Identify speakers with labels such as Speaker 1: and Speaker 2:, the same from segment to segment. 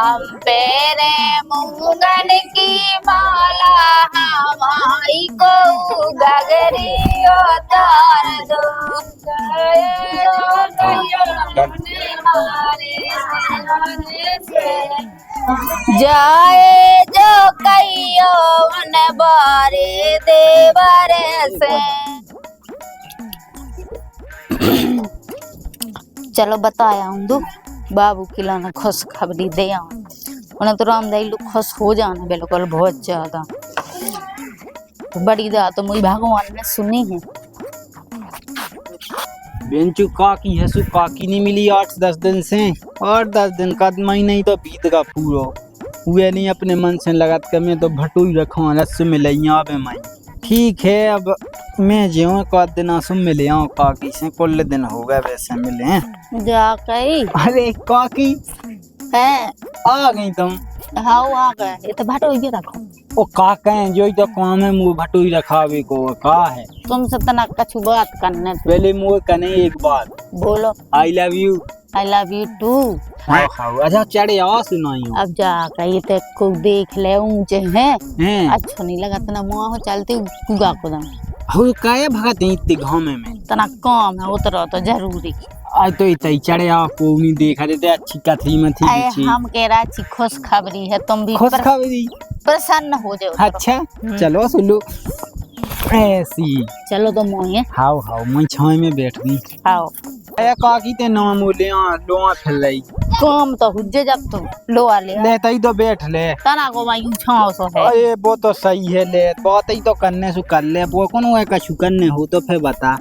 Speaker 1: हम पेरे मूंगन की माला हमारी को गगरी उतार दो जाए जो कहियो मन बारे देवर से। चलो बताया हूँ दो बाबू खिलाना खुशखबरी दे आऊं उन्हें तो रामदाई लोग खुश हो जाना बिल्कुल बहुत ज्यादा। बड़ी बात तो मुझे भगवान ने सुनी है।
Speaker 2: बेंचू काकी है सु काकी नहीं मिली 8-10 दिन से। 8-10 दिन का महीना ही तो बीत का पूरा हुए नहीं अपने मन से लगत के मैं तो भटूई रखा रस्सु मिले यहाँ पे माई। ठीक है अब मैं जो का दिन आसु मिले आऊँ काकी से कुल दिन हो गए वैसे मिले
Speaker 1: जा कही।
Speaker 2: अरे काकी
Speaker 1: है
Speaker 2: आ गई तुम।
Speaker 1: हाँ आ गए ये तो भटोई रखो।
Speaker 2: ओ का कहें जो तो काम है मुँह भटूई रखावे को का है।
Speaker 1: तुमसे तना कछु बात करने
Speaker 2: पहले मुँह कने एक बात
Speaker 1: बोलो।
Speaker 2: I love you
Speaker 1: too.
Speaker 2: अच्छा चढ़े आ सुनाई
Speaker 1: अब जा कही तो को देख ले ऊंचे हैं अच्छा नहीं लगा तना मुँह चलते कुगा को दम
Speaker 2: हो काया भगत इतने गाँव में
Speaker 1: तना काम है उतरो तो जरूरी।
Speaker 2: आज तो इतना चढ़े आपको नहीं देखा देते अच्छी कथी में थी।
Speaker 1: हम कह रहा अच्छी खुशखबरी है तुम भी
Speaker 2: खुशखबरी
Speaker 1: प्रसन्न हो जाओ।
Speaker 2: अच्छा चलो सुनो ऐसी
Speaker 1: चलो तो मोहे
Speaker 2: हाउ हाउ मैं छाई में बैठ गई।
Speaker 1: हाउ
Speaker 2: आया काकी ते नाम बोले लोआ फैल रही
Speaker 1: काम तो हुज्जे जब तुम लोआ ले
Speaker 2: लेता ही तो बैठ ले
Speaker 1: तना को मैं यूं छाओ सो है।
Speaker 2: अरे वो तो सही है ले बात ही तो करने से कर ले वो कौन है कछु करने हो तो फिर बता।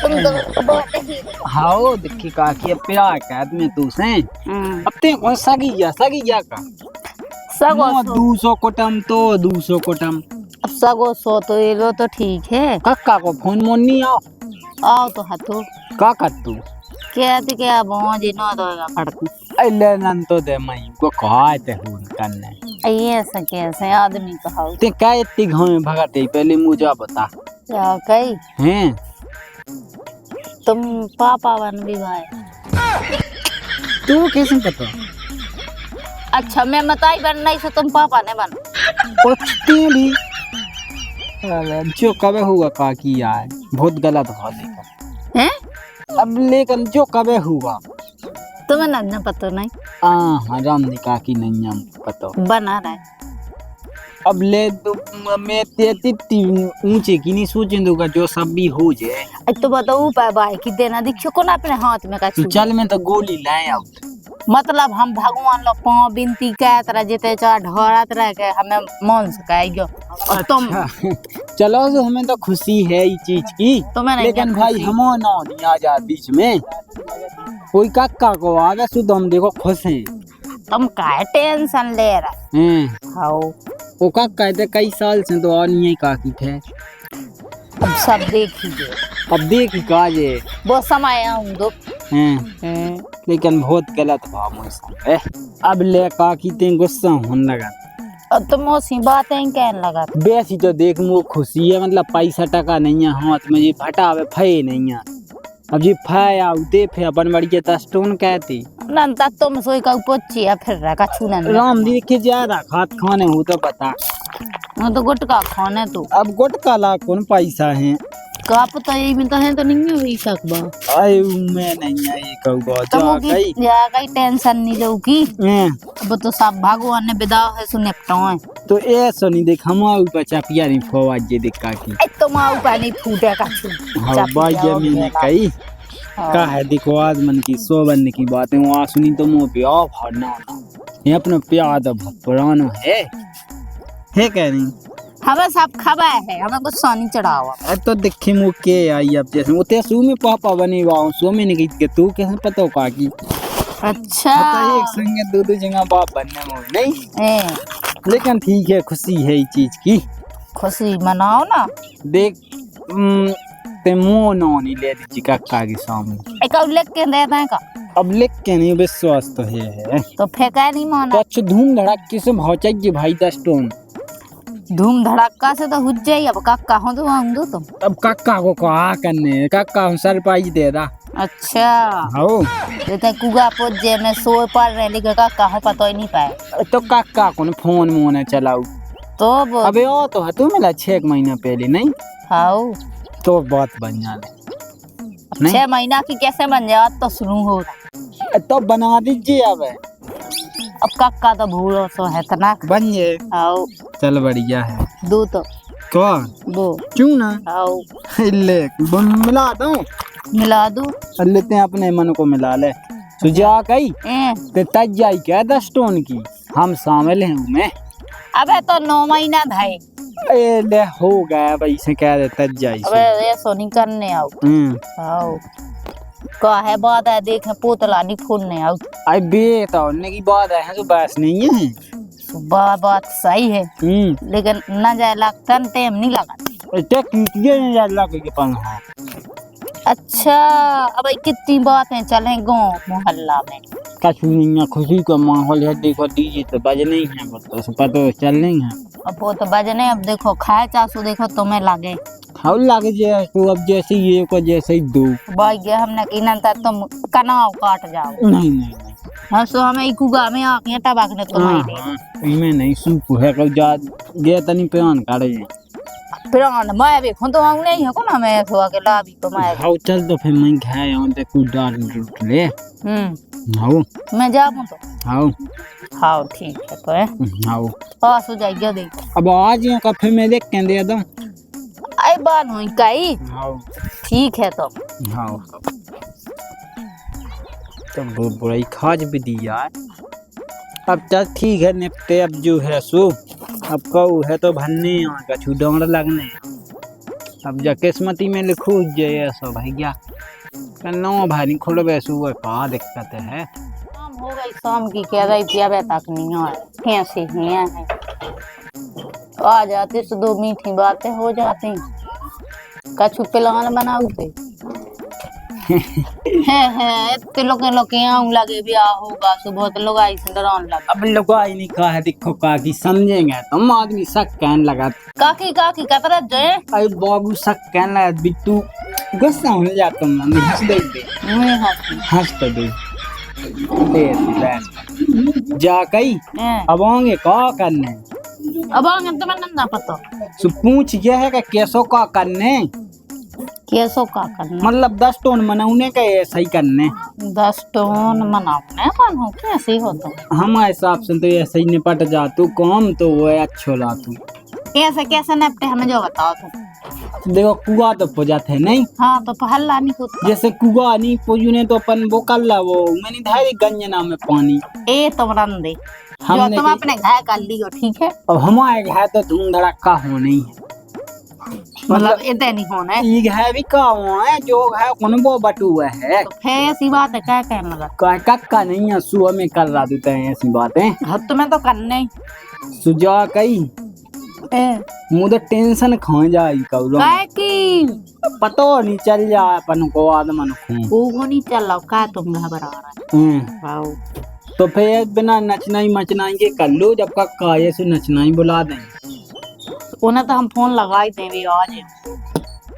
Speaker 1: तुम तो बहुत ही
Speaker 2: हाउ देखी काकी प्यार कर में तू से अब ते कौन सगी जा का
Speaker 1: सगो
Speaker 2: 200 कोटम तो 200 कोटम
Speaker 1: अब सगो सो तो ये लो तो ठीक है।
Speaker 2: कक्का को फोन मोन नहीं
Speaker 1: आओ तो हाथो
Speaker 2: का कर तू
Speaker 1: क्या बोझ ना दोगा फड़क
Speaker 2: अल्ले नन तो दे मई को कहते फोन करने
Speaker 1: ऐसा कैसे आदमी कहो
Speaker 2: ते क्या इतनी गांव में भगाते पहले मुझे बता
Speaker 1: क्या कही
Speaker 2: हैं
Speaker 1: तुम पापा बन भी भाई
Speaker 2: तू कैसे पता।
Speaker 1: अच्छा मैं बताई बन नहीं से तुम पापा ने बन
Speaker 2: पूछती भी जो कबे हुआ काकी यार बहुत गलत हुआ लेकिन
Speaker 1: हैं
Speaker 2: अब लेकिन जो कबे हुआ
Speaker 1: तुम्हें ना पता नहीं।
Speaker 2: हाँ राम दी काकी नहीं हम पता
Speaker 1: बना रहा है
Speaker 2: अब ले तो मैं तेती ऊंचे की नहीं सोचे दूंगा जो सब भी हो जाए।
Speaker 1: तो बताओ पाए भाई की देना दीक्षो को ना अपने हाथ में का
Speaker 2: चल मैं तो गोली लाए आउट
Speaker 1: मतलब हम भगवान लोग पाँव बिनती कह तरह जेते चाह ढोरत रह के हमें मन से कहेगो और तुम
Speaker 2: चलो तो हमें तो खुशी है ये चीज की लेकिन भाई हम ना नहीं आ जा बीच में कोई काका को आगे सुध हम देखो खुश हैं
Speaker 1: तुम काहे टेंशन ले रहा हाउ
Speaker 2: वो काका कहते कई साल से तो और नहीं काकी थे
Speaker 1: अब सब देखिए
Speaker 2: अब देखी काजे
Speaker 1: वो समय आऊं दो
Speaker 2: लेकिन बहुत गलत हुआ मुझसे अब ले काकी ते गुस्सा होने लगा
Speaker 1: अब तुम उसी बातें कहने लगा
Speaker 2: वैसी तो देख मुझे खुशी है मतलब पैसा टका नहीं है हाथ में ये फटावे फे नहीं है अब जी फाया उते फिर अपन बड़ी तस्टोन कहती
Speaker 1: नंता तुम सोई का पोची या फिर रखा छूना
Speaker 2: राम दी के ज्यादा खात खाने हो तो पता
Speaker 1: वो तो गुटका खाने तू
Speaker 2: अब गुटका ला कौन पैसा है
Speaker 1: कप तो यही मिलता है तो नहीं हुई सकबा
Speaker 2: आई मैं नहीं आई कहूँगा
Speaker 1: जा कहीं टेंशन नहीं लो की अब तो सब भगवान ने विदा है सुने
Speaker 2: तो ऐसा नहीं देख हम ऊपर चापिया नहीं फवाज जे देख काकी
Speaker 1: तुम ऊपर नहीं फूटे का छू
Speaker 2: हां भाई मैंने कही का है देखो आज मन की 100 बनने की बात है वहां सुनी तो मुंह पे ऑफ हरना ये अपना प्यार तो बहुत पुराना है कह रही
Speaker 1: हमें सब खबर है हमें कुछ सानी चढ़ावा
Speaker 2: तो देखे मुके आई अब जैसे उते सू में पापा बने वाओ सो में नहीं के तू कैसे पता हो काकी
Speaker 1: अच्छा
Speaker 2: एक संगे दो जगह बाप बनने में नहीं लेकिन ठीक है खुशी है ये चीज की
Speaker 1: खुशी मनाओ ना
Speaker 2: देख ते मुंह नहीं ले दी काका के सामने
Speaker 1: एक लिख के दे दें का
Speaker 2: अब लिख के नहीं विश्वास तो है
Speaker 1: तो फेंका नहीं माना
Speaker 2: कुछ धूम धड़ाके से पहुंचाइए भाई 10 टन
Speaker 1: धूम धड़ाका से तो हो जाए अब काका हो तो तुम
Speaker 2: अब काका को कहा करने काका हम सरप्राइज दे रहा
Speaker 1: अच्छा
Speaker 2: हो
Speaker 1: ते कुगा पोत जे में सोए पड़ रहे लेके का कहा पता ही नहीं पाए
Speaker 2: तो काका को फोन मोन चलाऊ
Speaker 1: तो वो
Speaker 2: अबे ओ तो तू मिला 6 महीना पहले नहीं
Speaker 1: हाउ
Speaker 2: तो बात बन जाने नहीं
Speaker 1: 6 महीना की कैसे बन जाए तो शुरू हो
Speaker 2: तो बना दीजिए अब
Speaker 1: अब कक्का तो भूलो सो है तना
Speaker 2: बन जाए
Speaker 1: हाउ
Speaker 2: चल बढ़िया है
Speaker 1: दो तो
Speaker 2: कौन
Speaker 1: दो
Speaker 2: क्यों ना
Speaker 1: हाउ
Speaker 2: ले मिला दूं
Speaker 1: मिला दो
Speaker 2: लेते हैं अपने मन को मिला ले सुजा कही ते तज जाई क्या 10 टोन की हम शामिल हैं उनमें
Speaker 1: अबे तो 9 महीना भाई
Speaker 2: ए ले हो गया भाई से कह दे तज जाई
Speaker 1: अबे ये सोनी करने आओ आओ का है बात है देखे पोतला नहीं फोड़ने आओ
Speaker 2: आई बे तो उन्ने की बात है तो बस नहीं है
Speaker 1: बात सही है लेकिन न जाए लगता टाइम नहीं लगा
Speaker 2: इतना कीजिए नहीं ज्यादा के पास
Speaker 1: अच्छा अब कितनी बातें चले गाँव मोहल्ला में
Speaker 2: कछुनिया खुशी का माहौल है देखो डीजे तो बज नहीं है तो पता चल नहीं है
Speaker 1: अब वो तो बजने अब देखो खाए चासू देखो तुम्हें लागे
Speaker 2: हाँ लागे जे तो अब जैसे ये को जैसे ही दो
Speaker 1: भाई ये हमने की नंतर तुम कनाव काट जाओ
Speaker 2: नहीं नहीं नहीं
Speaker 1: हाँ सो हमें इकुगा में आके टबाक ने तुम्हारी
Speaker 2: इमे नहीं सूप है कल जा गया तनी पेन काटे
Speaker 1: प्राण मैं भी खुद तो आऊं नहीं है को ना मैं सो के लाभी तो मैं
Speaker 2: हाँ चल तो फिर मैं खाए और ते कुछ डाल रूट ले हाँ
Speaker 1: मैं जाऊं तो
Speaker 2: हाँ
Speaker 1: हाँ ठीक है तो है
Speaker 2: हाँ
Speaker 1: पास हो जाएगा देख
Speaker 2: अब आज यहाँ कफे में देख के दे दूं
Speaker 1: आई बात हुई कई
Speaker 2: हाँ
Speaker 1: ठीक है तो
Speaker 2: हाँ तो वो बुराई खाज भी दी यार अब चल ठीक है निपटे अब जो है सो अब कहू है तो भन्ने यहाँ का छू डोंगड़ लगने अब जा किस्मती में लिखू जे ऐसा भैया नो भाई खुल वैसू का दिक्कत है
Speaker 1: शाम हो गई शाम की कह रही थी अब तक नहीं आए कैसे हैं आ जाती तो 2 मीठी बातें हो जाती कछु प्लान बनाऊते है इतने लोग आऊं लगे भी आ होगा सुबह तो लोग आई से डराने लगे
Speaker 2: अब लोग आई नहीं कहा है देखो काकी समझेंगे तुम आदमी शक कहने लगा
Speaker 1: काकी काकी कतरा जाए
Speaker 2: अरे बाबू शक कहने लगा बिट्टू गुस्सा होने जाता हूँ मैं हंस दे
Speaker 1: मैं
Speaker 2: हंस तो दे जा कही अब आएंगे का करने
Speaker 1: अब आगे तो मैंने ना पता
Speaker 2: सो पूछ ये है कि कैसो का करने
Speaker 1: कैसो का करना
Speaker 2: मतलब 10 टोन मनाउने का ऐसा ही करने
Speaker 1: 10 टोन मनाने कौन हो कैसे होता
Speaker 2: हमारे हिसाब से तो ऐसा ही निपट जा तू काम तो वो अच्छो ला तू
Speaker 1: कैसे कैसे निपटे हमें जो बताओ तुम
Speaker 2: देखो कुआ तो पुजाते नहीं
Speaker 1: हाँ तो हल्ला नहीं होता
Speaker 2: जैसे कुआ नहीं पुजने तो अपन वो कर ला वो मैंने धारी गंजना में पानी
Speaker 1: ए तुम रन दे जो तुम अपने घर कर लियो ठीक है
Speaker 2: अब हमारे घर तो धूम धड़ाका होना ही है
Speaker 1: मतलब इतने नहीं होना है
Speaker 2: ये है भी का है जो है कौन वो बटू है
Speaker 1: तो फिर ऐसी बात है क्या कहने लगा
Speaker 2: कक्का नहीं है सुबह में कर रहा देते हैं ऐसी बातें
Speaker 1: हाँ तुम्हें तो करने ही
Speaker 2: सुजा कही मुझे टेंशन खा जाई कौलो
Speaker 1: की
Speaker 2: पतो नहीं चल जा अपन को आदमन को
Speaker 1: वो नहीं चल रहा क्या तुम घबरा रहा है
Speaker 2: तो फिर बिना नचनाई मचनाई के कर लो जब कक्का ये से नचनाई बुला देंगे
Speaker 1: उन्हें तो हम फोन लगा ही देंगे आज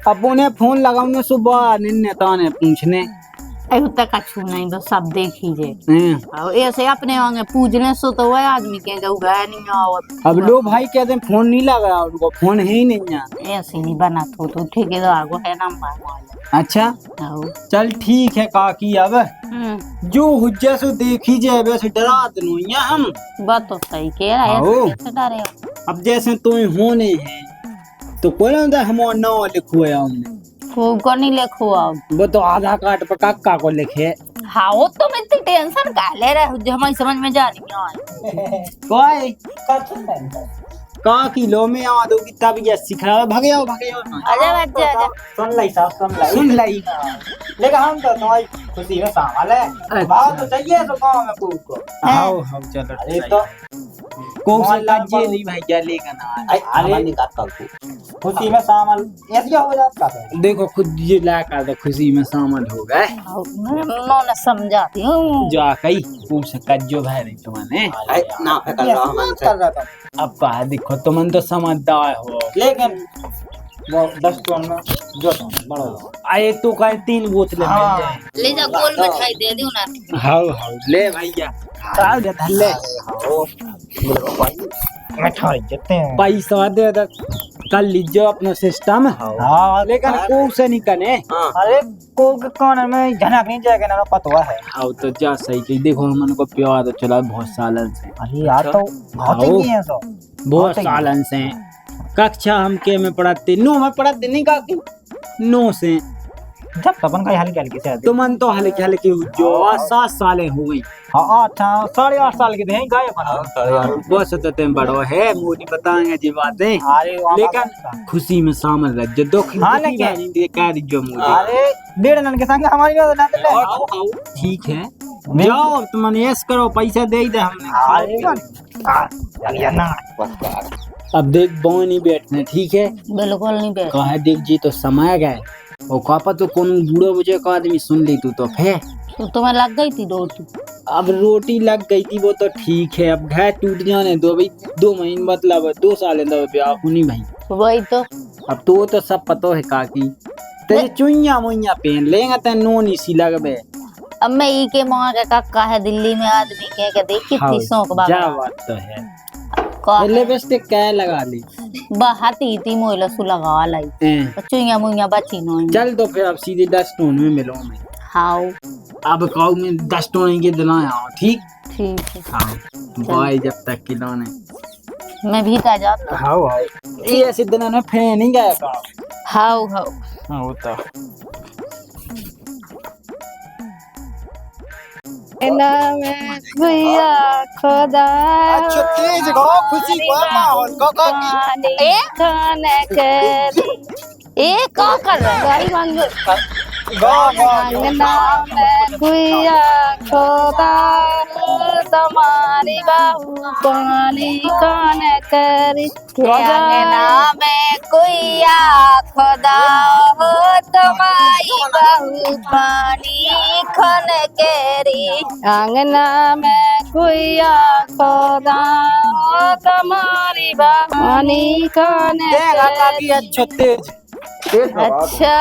Speaker 2: अब उन्हें फोन लगाऊंगे सुबह निन्नता ने पूछने
Speaker 1: तक कछु नहीं बस सब देख लीजिए ऐसे अपने आगे पूछने सो तो वह आदमी के गए नहीं आवत
Speaker 2: अब लो भाई कहते फोन नहीं लगा उनको फोन है ही नहीं
Speaker 1: ऐसे नहीं बना तो ठेकेदार को है नंबर
Speaker 2: अच्छा चल ठीक है काकी अब जो हुज्जा से देखी जाए वैसे डरा दो हम
Speaker 1: बात तो सही कह रहा है डरे
Speaker 2: अब जैसे तुम होने हैं तो कोई ना हमारा नाम लिखो है हमने
Speaker 1: को नहीं लिखो अब
Speaker 2: वो तो आधार कार्ड पर काका को लिखे
Speaker 1: हाँ वो तो मैं इतनी टेंशन का ले रहा हूँ हमारी समझ में जा रही
Speaker 2: कोई का किलो में आ दो कितना भी ये सिखा भाग जाओ
Speaker 1: आजा बच्चा
Speaker 2: सुन लाई
Speaker 3: लेकिन हम तो तुम्हारी खुशी में शामिल है बात तो चाहिए तो गाँव में पूछ को
Speaker 2: आओ हम चलो
Speaker 3: अरे तो
Speaker 2: ये नहीं भाई क्या लेगा ना
Speaker 3: अरे खुशी में शामिल ऐसे हो जाता है
Speaker 2: देखो खुद ये लाकर तो खुशी में शामिल हो गए
Speaker 1: मैं समझाती हूँ
Speaker 2: जा कही पूछ कज्जो भाई नहीं तुम्हारे
Speaker 3: ना कर रहा था
Speaker 2: अब कहा देखो तुम तो समझदार हो
Speaker 3: लेकिन वो 10 टन में जो बड़ा लो।
Speaker 2: आए तो कहीं 3 बोतलें मिल जाए।
Speaker 1: ले जा गोल मिठाई दे दी उन्हें।
Speaker 2: हाउ हाउ ले भैया आ जा धल्ले
Speaker 3: हाओ मिठाई देते हैं।
Speaker 2: पैसा दे दे कल लीजिए अपना सिस्टम
Speaker 3: हाँ
Speaker 2: लेकिन को से नहीं कने
Speaker 3: अरे को के कान में झनक नहीं जाएगा ना पतवा है।
Speaker 2: हाउ तो जा सही कि देखो मन को प्यार तो चला बहुत सालन से
Speaker 3: अरे यार तो बहुत ही है तो
Speaker 2: बहुत सालन से कक्षा हम के में पढ़ाते 9 में पढ़ाते नहीं काकी 9 से
Speaker 3: जब तपन का हल्के हल्के से
Speaker 2: तो मन तो हल्के हल्के जो 7 सालें हो गई।
Speaker 3: हाँ अच्छा 8.5 साल के थे गाय बना
Speaker 2: बस तो तुम बड़ो है मोटी बताएंगे जी बातें
Speaker 3: अरे
Speaker 2: लेकिन खुशी में शामिल रह जो दुख
Speaker 3: हाँ,
Speaker 2: दुखी
Speaker 3: लेकिन-
Speaker 2: वाली दे कह दीजिए मुझे
Speaker 3: अरे डेढ़ नन के संग हमारी बात ना ले
Speaker 2: आओ आओ ठीक है जाओ अब तुम यस करो पैसा दे दे हमने
Speaker 3: अरे ना
Speaker 2: अब देख बोन ही बैठने ठीक है
Speaker 1: बिल्कुल नहीं बैठ।
Speaker 2: कहा देख जी तो समय गए और कापा तो कौन बूढ़ो बुझे का आदमी सुन ली तू तो फिर
Speaker 1: तो तुम्हें लग गई थी रोटी।
Speaker 2: अब रोटी लग गई थी वो तो ठीक है अब घर टूट जाने दो भाई 2 महीने मतलब 2 साल दो ब्याह होनी भाई
Speaker 1: वही तो
Speaker 2: अब तो सब पतो है काकी तेरे चुइया मुइया पहन लेंगे ते नोनी सी लगबे
Speaker 1: अब मैं ई के माँ के काका है दिल्ली में आदमी के देख कितनी शौक
Speaker 2: जा
Speaker 1: बाबा
Speaker 2: बात तो है
Speaker 1: का
Speaker 2: लिपस्टिक क्या लगा ली
Speaker 1: बहाती थी मोइला सु लगा लाई चुइया मुइया बची नो
Speaker 2: चल तो फिर अब सीधे 10 टोन में मिलो मैं
Speaker 1: हाउ
Speaker 2: अब काऊ में 10 टोन के दिलाया ठीक
Speaker 1: ठीक है
Speaker 2: हाँ बाय जब तक खिलौने
Speaker 1: मैं भी ता जाता
Speaker 3: हाओ हाओ
Speaker 2: ये ऐसे दिन में फे नहीं गया का
Speaker 1: हाउ हाउ
Speaker 3: हाँ होता
Speaker 1: नाम भैया खुदा
Speaker 3: अच्छा तेज गो खुशी को माहौल को की
Speaker 1: ए खाने के ए का कर रहा है गाड़ी मांग
Speaker 3: गो
Speaker 1: नाम भैया खुदा तुम्हारी बहू पानी कौन करी नाम कुइया खुदा हो तुम्हारी बहू पानी खन केरी अंगना में कुइया खुदा हो तुम्हारी पानी कौन
Speaker 3: तेरा काकी अच्छा तेज
Speaker 1: अच्छा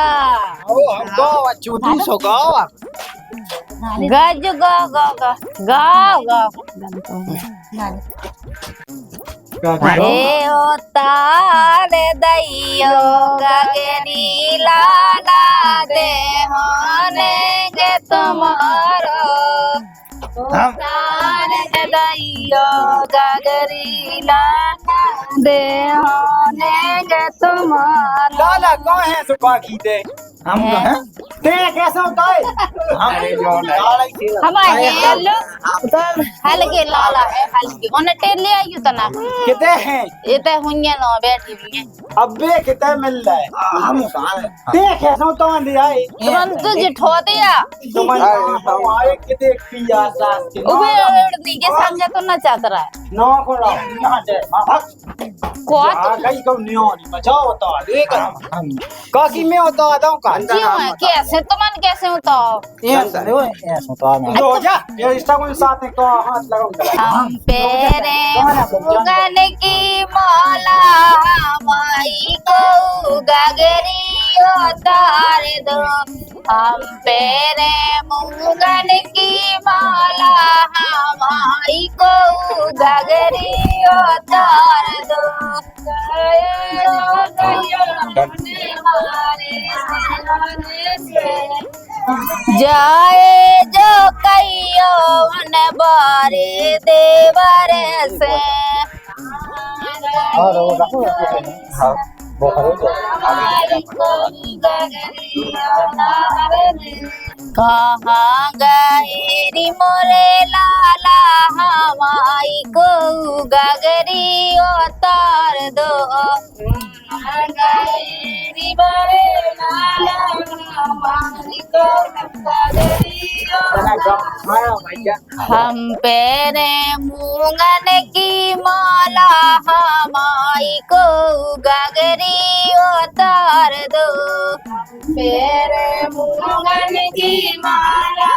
Speaker 3: ओ हम गो चूतू सो गो
Speaker 1: गज गो गो गो गाओ गाओ अरे ओ तारे दैयो गगनी लाला दे होने के तुम्हारो तारे दैयो गगरी लाला दे होने के तुम्हारो
Speaker 3: लाला कौन है सुबह की दे हम तो हैं ते कैसे होता है हम लाला ही थे
Speaker 1: हमारे हेलो हल्के लाला है हल्के उन्हें टेले आई तना
Speaker 3: कितने हैं
Speaker 1: ये तो हुन्ने नो बैठी हुई है
Speaker 3: अबे कितने मिल रहा है हम कहां है ते कैसे होता है दिया है
Speaker 1: तुरंत तुझे ठो दिया
Speaker 3: तुम आए कितने पिया सास के
Speaker 1: उबे उड़नी के संग तो ना चाहता रहा है
Speaker 3: नौ को यहां से
Speaker 1: को
Speaker 3: गई को नियोनी बचाओ तो देख हम काकी में होता आता का
Speaker 1: क्यों है कैसे तुमन कैसे होता
Speaker 3: ऐसा होता है तो जा ये रिश्ता को साथ में तो हाथ लगाऊंगा
Speaker 1: हम पेरे मुगन की मौला माई को गगरी उतार दो हम पेरे मुगन की मौला माई को गगरी उतार दो जाए जो कहियो उन बारे देवर से
Speaker 3: और वो रखो हां
Speaker 1: कहाँ गए मोरे लाला हमारी को गगरी उतार दो हम पेरे मूंगन की माला हमारी को गगरी उतार दो पेरे मूंगन की माला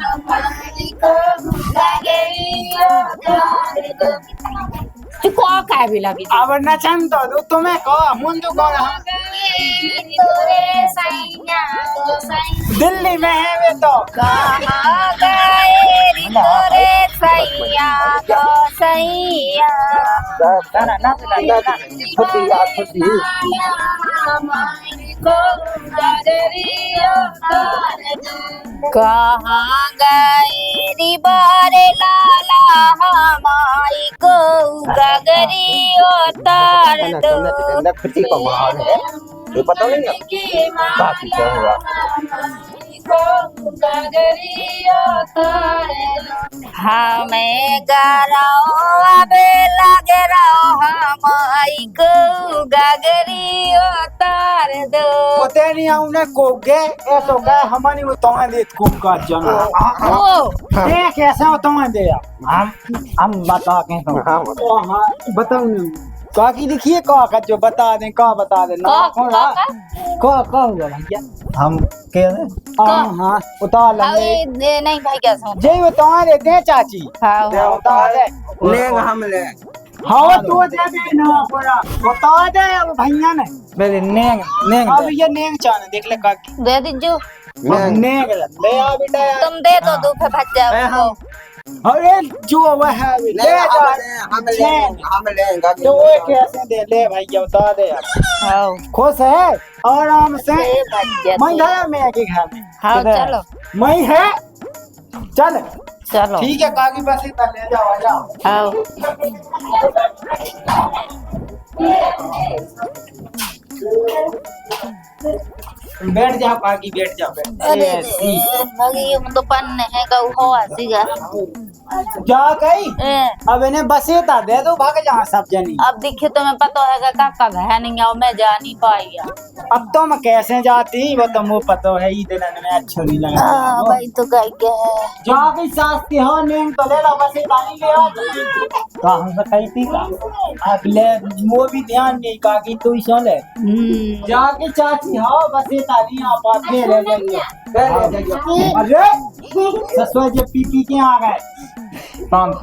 Speaker 1: हमारी को गगरी उतार दो चुको काय भी लगी
Speaker 3: अब नचन तो तुम्हें कहो मुंडू कहो रहा
Speaker 1: तोरे सैया तो सैया
Speaker 3: दिल्ली में है वे तो
Speaker 1: कहाँ गए रे तोरे सैया तो सैया
Speaker 3: ना खुशी यार खुशी
Speaker 1: कहाँ गए रे बारे लाला हमारी को गगरी उतार दो
Speaker 3: खुशी का माहौल है ये पता नहीं ना काफी क्या हुआ
Speaker 1: हमें गराओ अबे लगे रहो हमारी को गगरी उतार दो
Speaker 3: पता नहीं हमने कोगे ऐसो का हमारी वो तो दे खूब का जना
Speaker 1: ओ
Speaker 3: ये कैसे हो तुम दे हम बता के तो हां बताओ नहीं काकी देखिए का जो बता दें का बता दे ना कौन का हुआ भैया हम कह रहे हां उतार लेंगे
Speaker 1: नहीं भाई क्या समझ
Speaker 3: जे वो तुम्हारे दे चाची
Speaker 1: हाँ
Speaker 3: उतार दे
Speaker 4: लेंगे हम ले
Speaker 3: हाँ तू दे दे ना पूरा बता दे अब भैया ने मेरे नेंग नेंग अब ये नेंग चाने देख ले काकी
Speaker 1: दे दीजिए
Speaker 3: नेंग ले आ बेटा यार
Speaker 1: तुम दे दो दो फिर भज जाओ
Speaker 3: अरे जो वह है ले जा
Speaker 4: हम लेंगे
Speaker 3: जो वो कैसे दे ले भैया बता दे यार
Speaker 1: हाँ
Speaker 3: खुश है आराम से मैं
Speaker 1: चलो
Speaker 3: है मैं के घर में
Speaker 1: हाँ चलो
Speaker 3: मैं है चल
Speaker 1: चलो
Speaker 3: ठीक है काकी बस इतना ले जाओ आ जाओ
Speaker 1: हाँ
Speaker 3: बैठ जाओ काकी बैठ जाओ
Speaker 1: अरे ये तो पन्ने है का हो आसीगा
Speaker 3: जा गई
Speaker 1: ए
Speaker 3: अब इन्हें बसे था दे दो भाग जहाँ सब जनी
Speaker 1: अब देखिए तुम्हें पता है काका घर नहीं आओ मैं जा नहीं पाई
Speaker 3: अब तो मैं कैसे जाती वो तो मुँह पता है ही दिन में अच्छा नहीं लगा
Speaker 1: हाँ भाई तो गाय क्या है
Speaker 3: जा गई सास की हो नींद तो ले लो बसे ताली ले आ का हम बताई थी का अब ले वो भी ध्यान नहीं काकी तू ही सुन ले जाके चाची हो बसे ताली आप आते रह जाइए अरे ससुर जी पी के आ गए शांत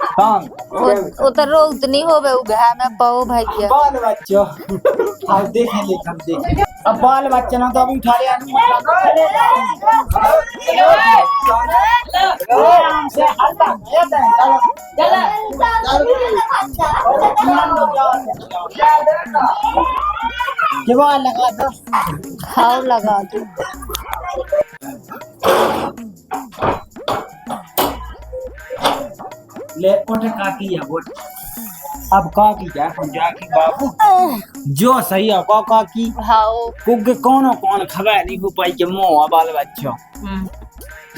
Speaker 3: शांत
Speaker 1: वो तो रोज नहीं हो वो घर में पाओ भैया
Speaker 3: बाल बच्चों अब देखें लेकर देखें अब बाल बच्चे ना तो अभी उठा लिया आराम से हल्का जवान लगा दो
Speaker 1: खाओ लगा दो
Speaker 3: ले उठ काकी है वो अब काकी क्या जाकी बाबू जो सही है काकी
Speaker 1: खाओ
Speaker 3: कुग कौन खबर नहीं हो पाई के मोह बाल बच्चों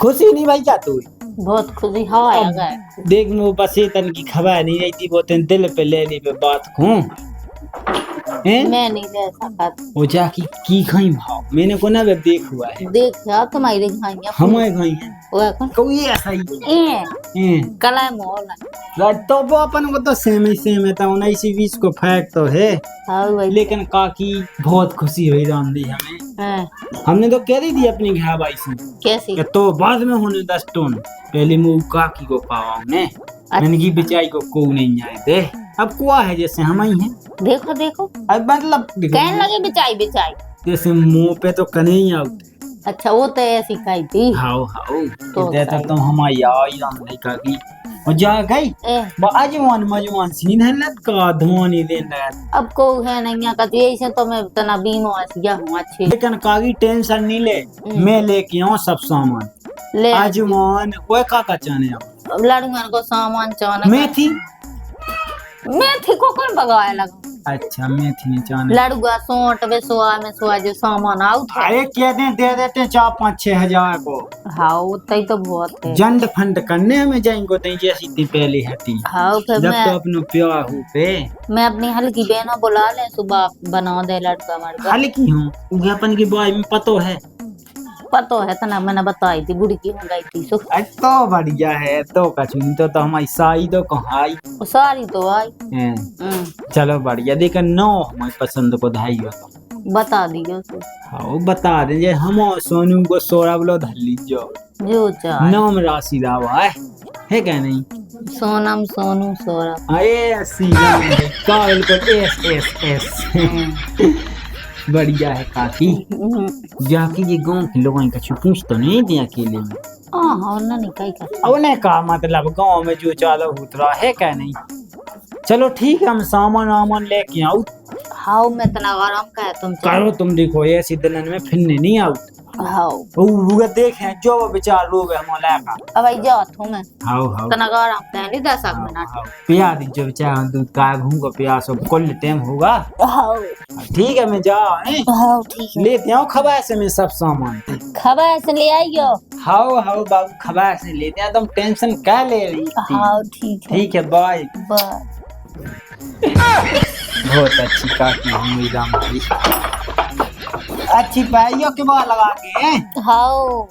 Speaker 3: खुशी नहीं भाई क्या तू
Speaker 1: बहुत खुशी हवा आ गए
Speaker 3: देख मो बसे तन की खबर नहीं रहती वो तेन दिल पे ले ली पे बात कहूं
Speaker 1: मैं नहीं दे सकता
Speaker 3: वो जाकी की खाई भाव मैंने को ना वे देख हुआ है
Speaker 1: देखा तुम्हारी खाइया
Speaker 3: हमारे खाई है
Speaker 1: वो कौन
Speaker 3: कोई ऐसा ही
Speaker 1: कला मोल
Speaker 3: तो वो अपन को तो सेम है तो 19-20 को फैक्ट तो है
Speaker 1: हाँ भाई
Speaker 3: लेकिन काकी बहुत खुशी हुई रामदी हमें
Speaker 1: हाँ,
Speaker 3: हमने तो कह दी थी अपनी घर बाई से
Speaker 1: कैसी
Speaker 3: कि तो बाद में होने 10 टन पहले मुँह काकी को पावा ने मैंने की बिचाई को नहीं आए थे अब कुआ है जैसे हम ही हैं
Speaker 1: देखो देखो
Speaker 3: अब मतलब
Speaker 1: कहने लगे बिचाई बिचाई
Speaker 3: जैसे मुंह पे तो कने ही आउट
Speaker 1: अच्छा वो तो ऐसी खाई थी
Speaker 3: हाओ
Speaker 1: तो
Speaker 3: देता तो हमारी आई रामदी काकी और जा गई
Speaker 1: ए
Speaker 3: बाजवान मजवान सीन है लत का धोनी देन लगा
Speaker 1: अब को है नहीं का ऐसे तो मैं तना बीमो या हूँ अच्छी
Speaker 3: लेकिन काकी टेंशन नहीं ले मैं लेके आऊँ सब सामान
Speaker 1: ले
Speaker 3: आजमान वो काका चाने
Speaker 1: अब लड़ुआ को सामान चाना
Speaker 3: मेथी
Speaker 1: को कौन भगाया लगा
Speaker 3: अच्छा मेथी नहीं चाने
Speaker 1: लड़ुआ सोट वे सोआ जो सामान आउट है
Speaker 3: अरे कहते दे देते 4-5-6 हजार को
Speaker 1: हाँ उतना ही तो बहुत है
Speaker 3: जंड फंड करने में जाएंगे तो जैसी थी पहली हती
Speaker 1: हाँ फिर
Speaker 3: जब
Speaker 1: मैं
Speaker 3: तो अपने प्यार हूँ पे
Speaker 1: मैं अपनी हल्की बहनों बुला ले सुबह बना दे लड़का मड़का
Speaker 3: हल्की हूँ उगे अपन की बाई में पतो है
Speaker 1: पता है तना मैंने बताई थी बुढ़ी की हो गई थी सो
Speaker 3: तो बढ़िया है तो कचुनी तो हमारी साई तो कहाई
Speaker 1: वो सारी तो आई
Speaker 3: चलो बढ़िया देखा नो हमारी पसंद को धाई हो
Speaker 1: बता दियो तो
Speaker 2: हाँ बता देंगे हम और सोनू को सोरा बोलो धर लीजियो
Speaker 1: जो चाहे
Speaker 2: नाम राशि रावा है क्या नहीं
Speaker 1: सोनम सोनू सौरभ
Speaker 2: अरे सीधा काल को एस एस एस बढ़िया है काकी जाके ये गांव के लोगों का पूछ तो नहीं दिया अकेले में
Speaker 1: हाँ ना नहीं कहीं कर
Speaker 2: अब उन्हें कहा मतलब गांव में जो चालू होता है क्या नहीं चलो ठीक है हम सामान वामान लेके आओ
Speaker 1: हाँ मैं तना आराम का है तुम
Speaker 2: करो तुम देखो ऐसी दिलन में फिरने नहीं आओ
Speaker 1: हाँ
Speaker 2: वो देखे जो वो बेचार लोग है मोला का
Speaker 1: अब आई जाओ तू मैं
Speaker 2: हाउ हाउ
Speaker 1: तना आराम का है नहीं 10 मिनट
Speaker 2: पिया दी जो बेचारा दूध का घूम को पिया सब कुल टाइम होगा
Speaker 1: हाँ
Speaker 2: ठीक है मैं जाओ
Speaker 1: हाँ ठीक है
Speaker 2: लेते आओ खबा से मैं सब सामान
Speaker 1: खबर से ले आइयो
Speaker 2: हाउ हाउ बाबू खबा से लेते हैं तुम टेंशन क्या ले रही थी
Speaker 1: हाँ ठीक है
Speaker 2: ठीक है बाय
Speaker 1: बाय
Speaker 2: बहुत अच्छी काकी हुई राम की अच्छी पाइयों के बाद लगा के
Speaker 1: हाँ